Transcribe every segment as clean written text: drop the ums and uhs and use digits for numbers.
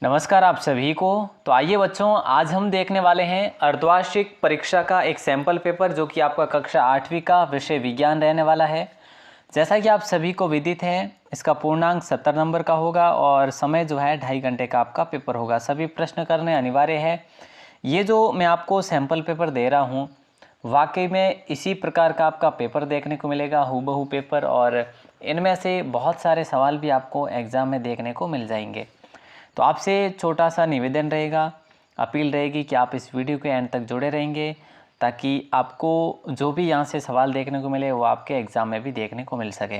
नमस्कार आप सभी को। तो आइए बच्चों, आज हम देखने वाले हैं अर्धवार्षिक परीक्षा का एक सैंपल पेपर जो कि आपका कक्षा 8वीं का विषय विज्ञान रहने वाला है। जैसा कि आप सभी को विदित है, इसका पूर्णांक 70 नंबर का होगा और समय जो है 2.5 घंटे का आपका पेपर होगा। सभी प्रश्न करने अनिवार्य है। ये जो मैं आपको सैंपल पेपर दे रहा हूँ, वाकई में इसी प्रकार का आपका पेपर देखने को मिलेगा, हूबहू पेपर, और इनमें से बहुत सारे सवाल भी आपको एग्ज़ाम में देखने को मिल जाएंगे। तो आपसे छोटा सा निवेदन रहेगा, अपील रहेगी कि आप इस वीडियो के एंड तक जुड़े रहेंगे ताकि आपको जो भी यहाँ से सवाल देखने को मिले वो आपके एग्ज़ाम में भी देखने को मिल सके।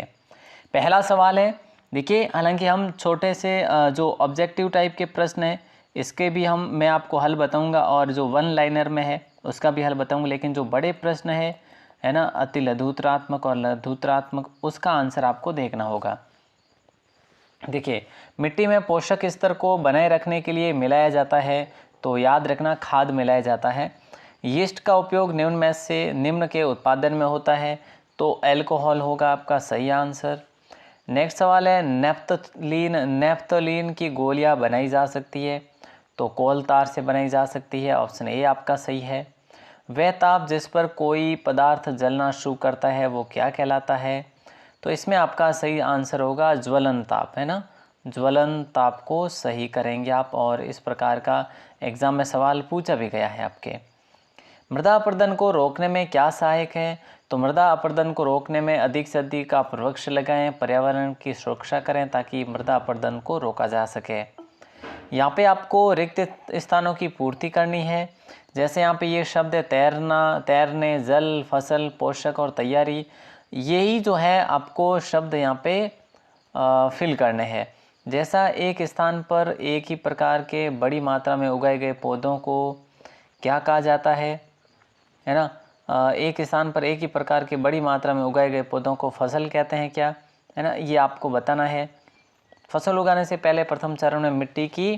पहला सवाल है, देखिए, हालांकि हम छोटे से जो ऑब्जेक्टिव टाइप के प्रश्न हैं इसके भी मैं आपको हल बताऊंगा और जो वन लाइनर में है उसका भी हल बताऊंगा, लेकिन जो बड़े प्रश्न है ना, अति लघुत्तरात्मक और लघुत्तरात्मक, उसका आंसर आपको देखना होगा। देखिए, मिट्टी में पोषक स्तर को बनाए रखने के लिए मिलाया जाता है, तो याद रखना खाद मिलाया जाता है। यीस्ट का उपयोग निम्न में से निम्न के उत्पादन में होता है, तो अल्कोहल होगा आपका सही आंसर। नेक्स्ट सवाल है, नेफ्थलीन की गोलियां बनाई जा सकती है, तो कोल तार से बनाई जा सकती है, ऑप्शन ए आपका सही है। वह ताप जिस पर कोई पदार्थ जलना शुरू करता है वो क्या कहलाता है, तो इसमें आपका सही आंसर होगा ज्वलन ताप, है ना। ज्वलन ताप को सही करेंगे आप, और इस प्रकार का एग्ज़ाम में सवाल पूछा भी गया है आपके। मृदा अपरदन को रोकने में क्या सहायक है, तो मृदा अपरदन को रोकने में अधिक से अधिक आप वृक्ष लगाएं, पर्यावरण की सुरक्षा करें ताकि मृदा अपरदन को रोका जा सके। यहाँ पे आपको रिक्त स्थानों की पूर्ति करनी है। जैसे यहाँ पे ये शब्द है तैरना, तैरने, जल, फसल, पोषक और तैयारी, यही जो है आपको शब्द यहाँ पे फिल करने हैं। जैसा एक स्थान पर एक ही प्रकार के बड़ी मात्रा में उगाए गए पौधों को क्या कहा जाता है ना। एक स्थान पर एक ही प्रकार के बड़ी मात्रा में उगाए गए पौधों को फसल कहते हैं क्या, है ना, ये आपको बताना है। फसल उगाने से पहले प्रथम चरण में मिट्टी की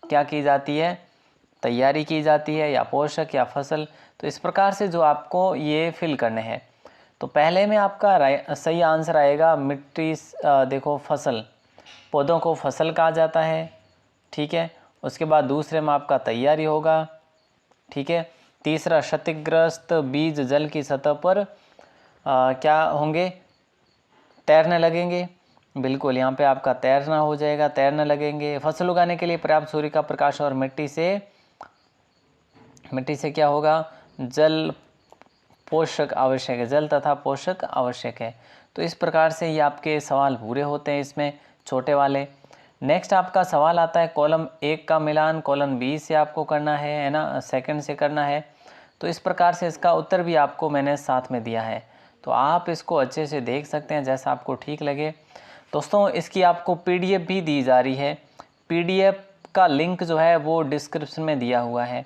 क्या की जाती है, तैयारी की जाती है, या पोषक या फसल। तो इस प्रकार से जो आपको ये फिल करने हैं। तो पहले में आपका सही आंसर आएगा मिट्टी, देखो फसल, पौधों को फसल कहा जाता है, ठीक है। उसके बाद दूसरे में आपका तैयारी होगा, ठीक है। तीसरा, क्षतिग्रस्त बीज जल की सतह पर क्या होंगे, तैरने लगेंगे, बिल्कुल यहाँ पे आपका तैरना हो जाएगा, तैरने लगेंगे। फसल उगाने के लिए पर्याप्त सूर्य का प्रकाश और मिट्टी से क्या होगा, जल पोषक आवश्यक है, जल तथा पोषक आवश्यक है। तो इस प्रकार से ये आपके सवाल पूरे होते हैं इसमें छोटे वाले। नेक्स्ट आपका सवाल आता है, कॉलम 1 का मिलान कॉलम 20 से आपको करना है ना, सेकंड से करना है। तो इस प्रकार से इसका उत्तर भी आपको मैंने साथ में दिया है, तो आप इसको अच्छे से देख सकते हैं जैसा आपको ठीक लगे। दोस्तों, इसकी आपको पीडीएफ भी दी जा रही है। पीडीएफ का लिंक जो है वो डिस्क्रिप्शन में दिया हुआ है।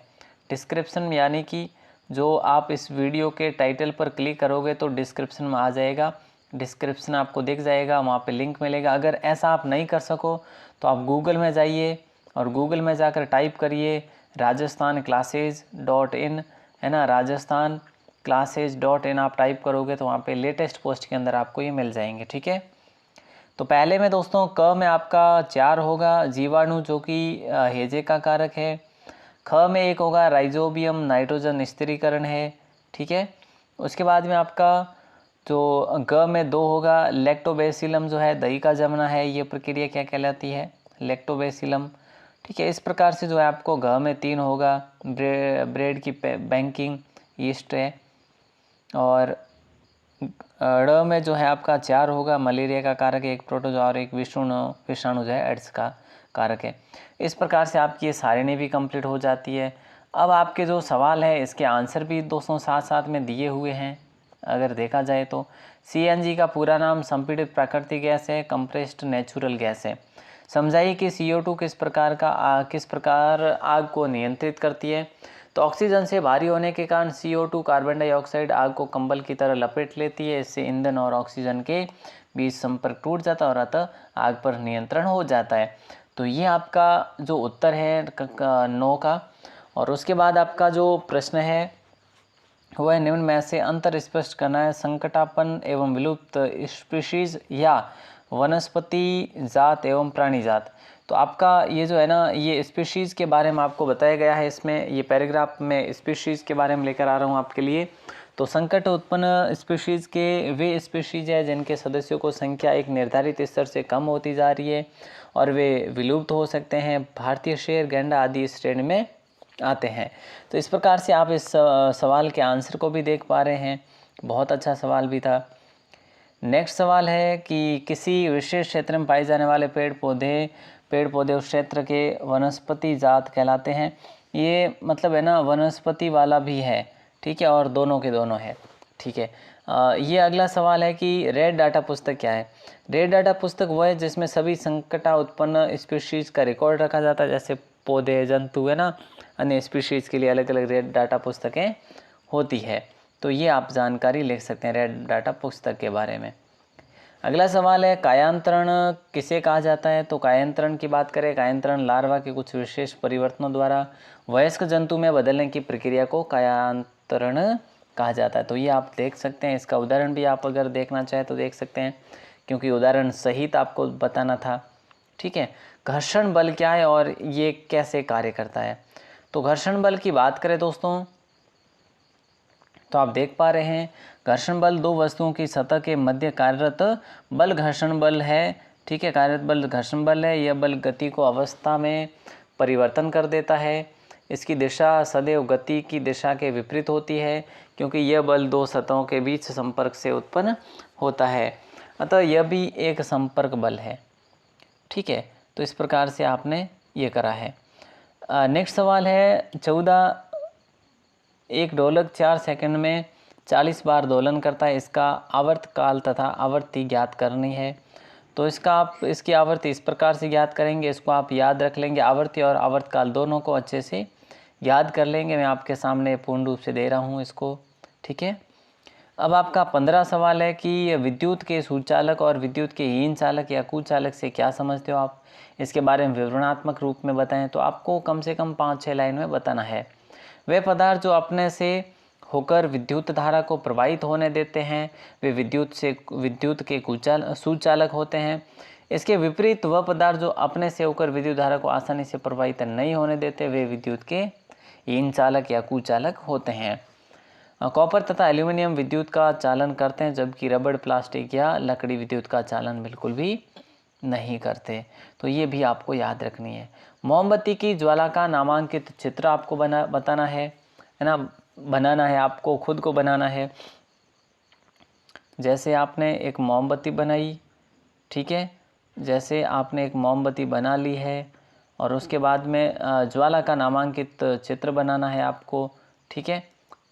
डिस्क्रिप्शन में यानी कि जो आप इस वीडियो के टाइटल पर क्लिक करोगे तो डिस्क्रिप्शन में आ जाएगा, डिस्क्रिप्शन आपको दिख जाएगा, वहाँ पे लिंक मिलेगा। अगर ऐसा आप नहीं कर सको तो आप गूगल में जाइए और गूगल में जाकर टाइप करिए rajasthanclasses.in, है ना, rajasthanclasses.in आप टाइप करोगे तो वहाँ पे लेटेस्ट पोस्ट के अंदर आपको ये मिल जाएंगे, ठीक है। तो पहले में दोस्तों क में आपका 4 होगा, जीवाणु जो कि हेजे का कारक है। ख में 1 होगा, राइजोबियम नाइट्रोजन स्थिरीकरण है, ठीक है। उसके बाद में आपका जो ग में 2 होगा, लैक्टोबैसिलम जो है दही का जमना है, ये प्रक्रिया क्या कहलाती है, लैक्टोबैसिलम, ठीक है। इस प्रकार से जो है आपको घ में 3 होगा, ब्रेड की बैंकिंग ईस्ट है। और ड़ में जो है आपका 4 होगा, मलेरिया का कारक है, एक प्रोटोजोआ और एक विषाणु जो है एड्स का कारक है। इस प्रकार से आपकी ये सारणी भी कंप्लीट हो जाती है। अब आपके जो सवाल है इसके आंसर भी दोस्तों साथ साथ में दिए हुए हैं। अगर देखा जाए तो सीएनजी का पूरा नाम संपीड़ित प्राकृतिक गैस है, कंप्रेस्ड नेचुरल गैस है। समझाइए कि CO2 किस प्रकार आग को नियंत्रित करती है। तो ऑक्सीजन से भारी होने के कारण CO2 कार्बन डाइऑक्साइड आग को कंबल की तरह लपेट लेती है। इससे ईंधन और ऑक्सीजन के बीच संपर्क टूट जाता है और अतः आग पर नियंत्रण हो जाता है। तो ये आपका जो उत्तर है 9 का। और उसके बाद आपका जो प्रश्न है वह निम्न में से अंतर स्पष्ट करना है, संकटापन्न एवं विलुप्त स्पीशीज या वनस्पति जात एवं प्राणी जात। तो आपका ये जो है ना, ये स्पीशीज़ के बारे में आपको बताया गया है इसमें, ये पैराग्राफ में स्पीशीज़ के बारे में लेकर आ रहा हूँ आपके लिए। तो संकट उत्पन्न स्पीशीज़ के वे स्पीशीज़ है जिनके सदस्यों को संख्या एक निर्धारित स्तर से कम होती जा रही है और वे विलुप्त हो सकते हैं। भारतीय शेर, गैंडा आदि इस श्रेणी में आते हैं। तो इस प्रकार से आप इस सवाल के आंसर को भी देख पा रहे हैं। बहुत अच्छा सवाल भी था। नेक्स्ट सवाल है कि किसी विशेष क्षेत्र में पाए जाने वाले पेड़ पौधे उस क्षेत्र के वनस्पति जात कहलाते हैं। ये मतलब है ना, वनस्पति वाला भी है, ठीक है, और दोनों के दोनों है, ठीक है। ये अगला सवाल है कि रेड डाटा पुस्तक क्या है। रेड डाटा पुस्तक वो है जिसमें सभी संकटा उत्पन्न स्पीशीज़ का रिकॉर्ड रखा जाता है, जैसे पौधे, जंतु है ना, अन्य स्पीशीज़ के लिए अलग अलग रेड डाटा पुस्तकें होती है। तो ये आप जानकारी लिख सकते हैं रेड डाटा पुस्तक के बारे में। अगला सवाल है कायांतरण किसे कहा जाता है। तो कायांतरण की बात करें, कायांतरण लार्वा के कुछ विशेष परिवर्तनों द्वारा वयस्क जंतु में बदलने की प्रक्रिया को कायांतरण कहा जाता है। तो ये आप देख सकते हैं, इसका उदाहरण भी आप अगर देखना चाहें तो देख सकते हैं, क्योंकि उदाहरण सहित आपको बताना था, ठीक है। घर्षण बल क्या है और ये कैसे कार्य करता है। तो घर्षण बल की बात करें दोस्तों, तो आप देख पा रहे हैं घर्षण बल दो वस्तुओं की सतह के मध्य कार्यरत बल घर्षण बल है, ठीक है। कार्यरत बल घर्षण बल है। यह बल गति को अवस्था में परिवर्तन कर देता है। इसकी दिशा सदैव गति की दिशा के विपरीत होती है, क्योंकि यह बल दो सतहों के बीच संपर्क से उत्पन्न होता है, अतः यह भी एक संपर्क बल है, ठीक है। तो इस प्रकार से आपने ये करा है। नेक्स्ट सवाल है 14 एक ढोलक 4 सेकंड में 40 बार दोलन करता है, इसका आवर्त काल तथा आवृत्ति ज्ञात करनी है। तो इसकी आवृत्ति इस प्रकार से ज्ञात करेंगे, इसको आप याद रख लेंगे, आवृत्ति और आवर्त काल दोनों को अच्छे से याद कर लेंगे। मैं आपके सामने पूर्ण रूप से दे रहा हूँ इसको, ठीक है। अब आपका 15 सवाल है कि विद्युत के सुचालक और विद्युत के हीन चालक या कुचालक से क्या समझते हो आप, इसके बारे में विवरणात्मक रूप में बताएं। तो आपको कम से कम 5-6 लाइन में बताना है। वे पदार्थ जो अपने से होकर विद्युत धारा को प्रवाहित होने देते हैं वे विद्युत के सुचालक होते हैं। इसके विपरीत वह पदार्थ जो अपने से होकर विद्युत धारा को आसानी से प्रवाहित नहीं होने देते वे विद्युत के हीन चालक या कुचालक होते हैं। कॉपर तथा एल्यूमिनियम विद्युत का चालन करते हैं, जबकि रबड़, प्लास्टिक या लकड़ी विद्युत का चालन बिल्कुल भी नहीं करते। तो ये भी आपको याद रखनी है। मोमबत्ती की ज्वाला का नामांकित चित्र आपको बताना है ना, बनाना है, आपको खुद को बनाना है। जैसे आपने एक मोमबत्ती बनाई, ठीक है, जैसे आपने एक मोमबत्ती बना ली है और उसके बाद में ज्वाला का नामांकित चित्र बनाना है आपको, ठीक है।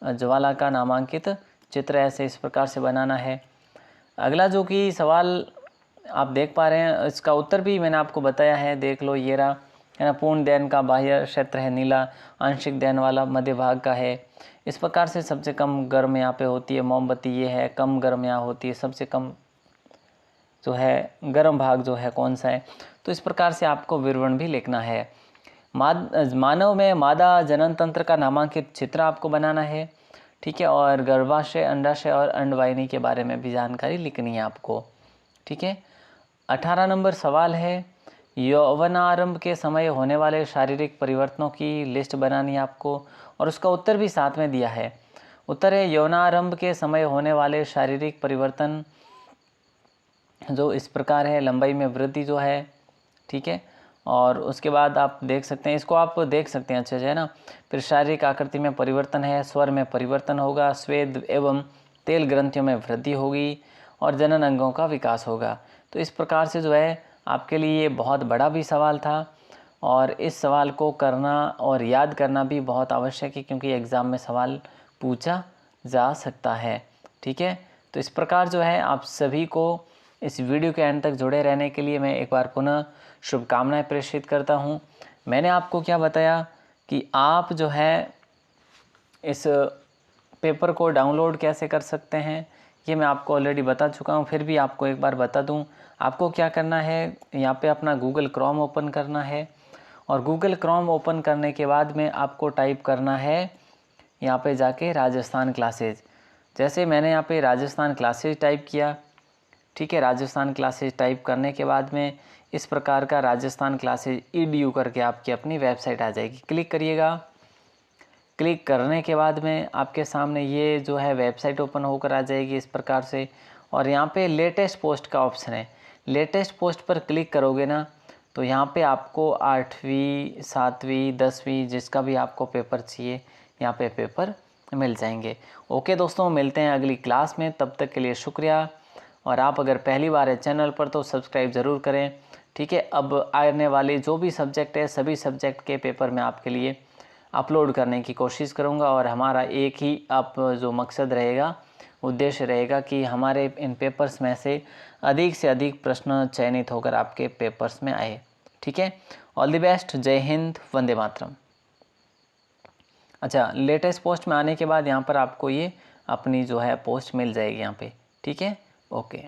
ज्वाला का नामांकित चित्र ऐसे इस प्रकार से बनाना है। अगला जो कि सवाल आप देख पा रहे हैं, इसका उत्तर भी मैंने आपको बताया है, देख लो, ये रहा है ना। पूर्ण दहन का बाह्य क्षेत्र है नीला, आंशिक दहन वाला मध्य भाग का है। इस प्रकार से सबसे कम गर्म यहाँ पे होती है मोमबत्ती, ये है। कम गर्म यहाँ होती है, सबसे कम जो है गर्म भाग जो है कौन सा है। तो इस प्रकार से आपको विवरण भी लिखना है। मानव में मादा जनन तंत्र का नामांकित चित्र आपको बनाना है, ठीक है। और गर्भाशय, अंडाशय और अंडवाहिनी के बारे में भी जानकारी लिखनी है आपको, ठीक है। 18 नंबर सवाल है यौवनारंभ के समय होने वाले शारीरिक परिवर्तनों की लिस्ट बनानी है आपको, और उसका उत्तर भी साथ में दिया है। उत्तर है यौवनारंभ के समय होने वाले शारीरिक परिवर्तन जो इस प्रकार है, लंबाई में वृद्धि जो है, ठीक है। और उसके बाद आप देख सकते हैं, इसको आप देख सकते हैं अच्छे से, है ना। फिर शारीरिक आकृति में परिवर्तन है, स्वर में परिवर्तन होगा, स्वेद एवं तेल ग्रंथियों में वृद्धि होगी और जनन अंगों का विकास होगा। तो इस प्रकार से जो है आपके लिए ये बहुत बड़ा भी सवाल था, और इस सवाल को करना और याद करना भी बहुत आवश्यक है, क्योंकि एग्ज़ाम में सवाल पूछा जा सकता है, ठीक है। तो इस प्रकार जो है आप सभी को इस वीडियो के अंत तक जुड़े रहने के लिए मैं एक बार पुनः शुभकामनाएं प्रेषित करता हूं। मैंने आपको क्या बताया कि आप जो है इस पेपर को डाउनलोड कैसे कर सकते हैं, ये मैं आपको ऑलरेडी बता चुका हूं, फिर भी आपको एक बार बता दूं। आपको क्या करना है, यहाँ पे अपना गूगल क्रोम ओपन करना है, और गूगल क्रोम ओपन करने के बाद में आपको टाइप करना है यहाँ पे जाके राजस्थान क्लासेज। जैसे मैंने यहाँ पे राजस्थान क्लासेज टाइप किया, ठीक है। राजस्थान क्लासेज टाइप करने के बाद में इस प्रकार का राजस्थान क्लासेज edu करके आपकी अपनी वेबसाइट आ जाएगी। क्लिक करिएगा। क्लिक करने के बाद में आपके सामने ये जो है वेबसाइट ओपन होकर आ जाएगी इस प्रकार से, और यहाँ पे लेटेस्ट पोस्ट का ऑप्शन है। लेटेस्ट पोस्ट पर क्लिक करोगे ना तो यहाँ पे आपको 8वीं 7वीं 10वीं जिसका भी आपको पेपर चाहिए यहाँ पे पेपर मिल जाएंगे। ओके दोस्तों, मिलते हैं अगली क्लास में, तब तक के लिए शुक्रिया। और आप अगर पहली बार है चैनल पर तो सब्सक्राइब ज़रूर करें, ठीक है। अब आने वाले जो भी सब्जेक्ट है सभी सब्जेक्ट के पेपर मैं आपके लिए अपलोड करने की कोशिश करूंगा, और हमारा एक ही आप जो मकसद रहेगा, उद्देश्य रहेगा कि हमारे इन पेपर्स में से अधिक प्रश्न चयनित होकर आपके पेपर्स में आए, ठीक है। ऑल द बेस्ट, जय हिंद, वंदे मातरम। अच्छा, लेटेस्ट पोस्ट में आने के बाद यहाँ पर आपको ये अपनी जो है पोस्ट मिल जाएगी यहाँ पे, ठीक है। ओके।